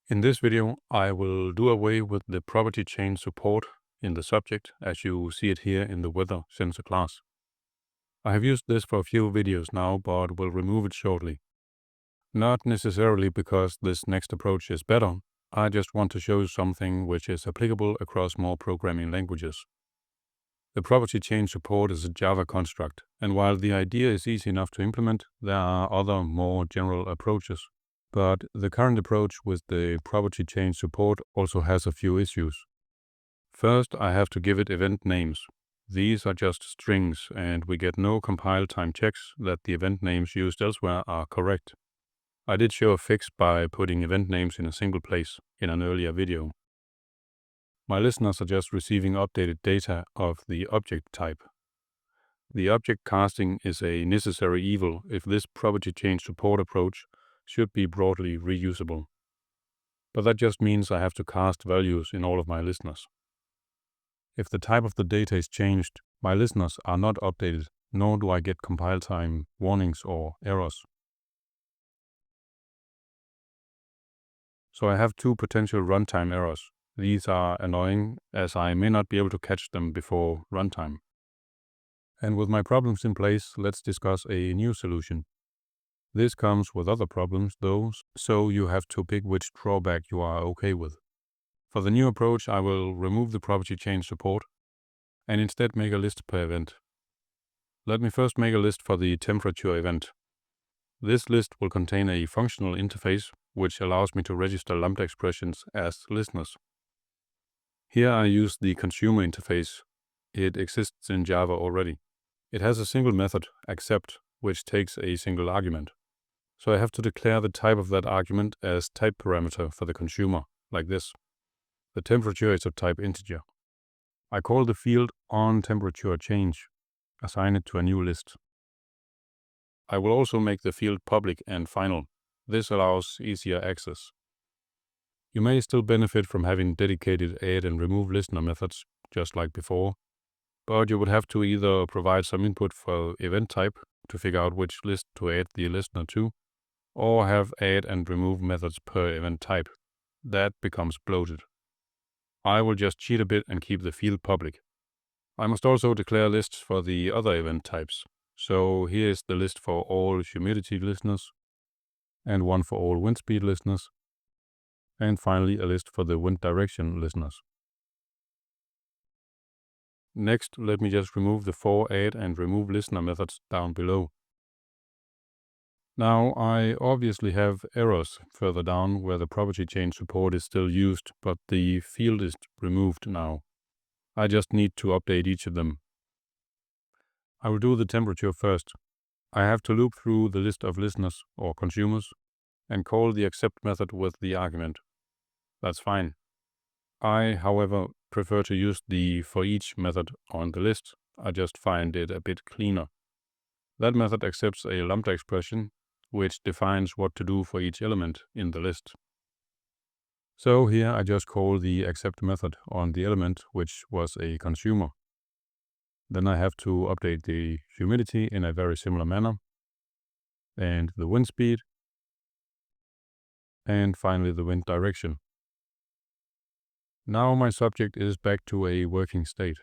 In this video, I will do away with the property change support in the subject, as you see it here in the weather sensor class. I have used this for a few videos now, but will remove it shortly. Not necessarily because this next approach is better, I just want to show you something which is applicable across more programming languages. The property change support is a Java construct, and while the idea is easy enough to implement, there are other more general approaches. But the current approach with the property change support also has a few issues. First, I have to give it event names. These are just strings, and we get no compile time checks that the event names used elsewhere are correct. I did show a fix by putting event names in a single place in an earlier video. My listeners are just receiving updated data of the object type. The object casting is a necessary evil if this property change support approach should be broadly reusable. But that just means I have to cast values in all of my listeners. If the type of the data is changed, my listeners are not updated, nor do I get compile time warnings or errors. So I have two potential runtime errors. These are annoying, as I may not be able to catch them before runtime. And with my problems in place, let's discuss a new solution. This comes with other problems though, so you have to pick which drawback you are okay with. For the new approach, I will remove the property change support and instead make a list per event. Let me first make a list for the temperature event. This list will contain a functional interface which allows me to register Lambda expressions as listeners. Here I use the consumer interface. It exists in Java already. It has a single method, accept, which takes a single argument. So I have to declare the type of that argument as type parameter for the consumer, like this. The temperature is of type integer. I call the field onTemperatureChange, assign it to a new list. I will also make the field public and final. This allows easier access. You may still benefit from having dedicated add and remove listener methods, just like before, but you would have to either provide some input for event type to figure out which list to add the listener to, or have add and remove methods per event type. That becomes bloated. I will just cheat a bit and keep the field public. I must also declare lists for the other event types. So here is the list for all humidity listeners, and one for all wind speed listeners, and finally a list for the wind direction listeners. Next, let me just remove the for add and remove listener methods down below. Now, I obviously have errors further down where the property change support is still used, but the field is removed now. I just need to update each of them. I will do the temperature first. I have to loop through the list of listeners or consumers and call the accept method with the argument. That's fine. I, however, prefer to use the for each method on the list. I just find it a bit cleaner. That method accepts a Lambda expression which defines what to do for each element in the list. So here I just call the accept method on the element which was a consumer. Then I have to update the humidity in a very similar manner, and the wind speed, and finally the wind direction. Now my subject is back to a working state.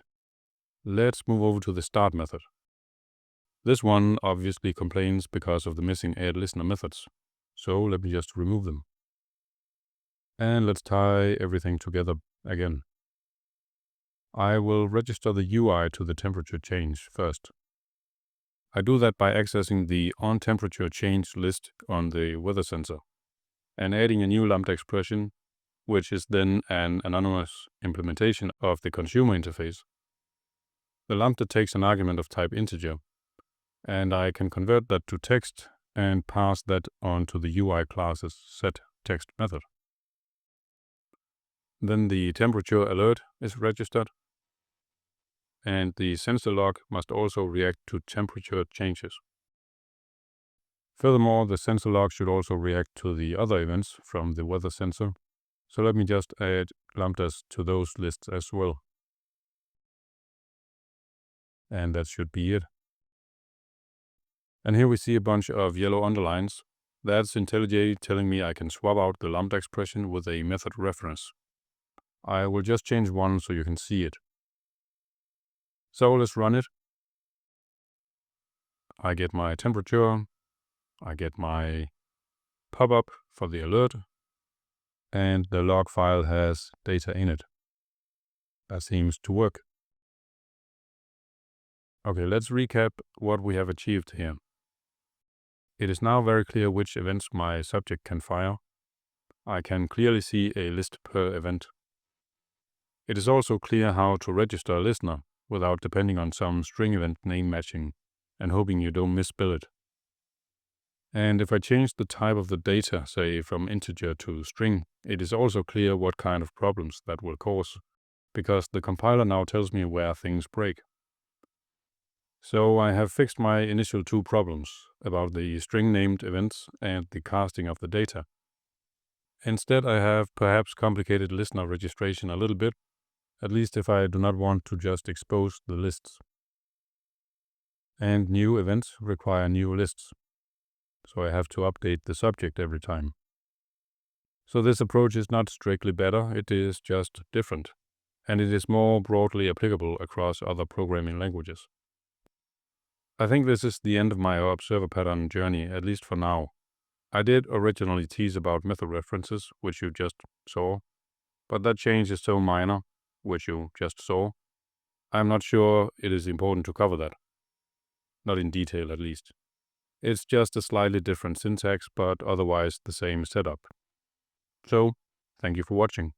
Let's move over to the start method. This one obviously complains because of the missing add listener methods, so let me just remove them. And let's tie everything together again. I will register the UI to the temperature change first. I do that by accessing the onTemperatureChange list on the weather sensor and adding a new Lambda expression, which is then an anonymous implementation of the consumer interface. The Lambda takes an argument of type integer, and I can convert that to text and pass that on to the UI class's setText method. Then the temperature alert is registered, and the sensor log must also react to temperature changes. Furthermore, the sensor log should also react to the other events from the weather sensor, so let me just add lambdas to those lists as well. And that should be it. And here we see a bunch of yellow underlines. That's IntelliJ telling me I can swap out the lambda expression with a method reference. I will just change one so you can see it. So let's run it. I get my temperature, I get my pop-up for the alert, and the log file has data in it. That seems to work. Okay, let's recap what we have achieved here. It is now very clear which events my subject can fire. I can clearly see a list per event. It is also clear how to register a listener without depending on some string event name matching and hoping you don't misspell it. And if I change the type of the data, say from integer to string, it is also clear what kind of problems that will cause, because the compiler now tells me where things break. So I have fixed my initial two problems about the string named events and the casting of the data. Instead, I have perhaps complicated listener registration a little bit, at least if I do not want to just expose the lists. And new events require new lists, so I have to update the subject every time. So this approach is not strictly better, it is just different, and it is more broadly applicable across other programming languages. I think this is the end of my observer pattern journey, at least for now. I did originally tease about method references, which you just saw, but that change is so minor, which you just saw. I'm not sure it is important to cover that. Not in detail, at least. It's just a slightly different syntax, but otherwise the same setup. So, thank you for watching.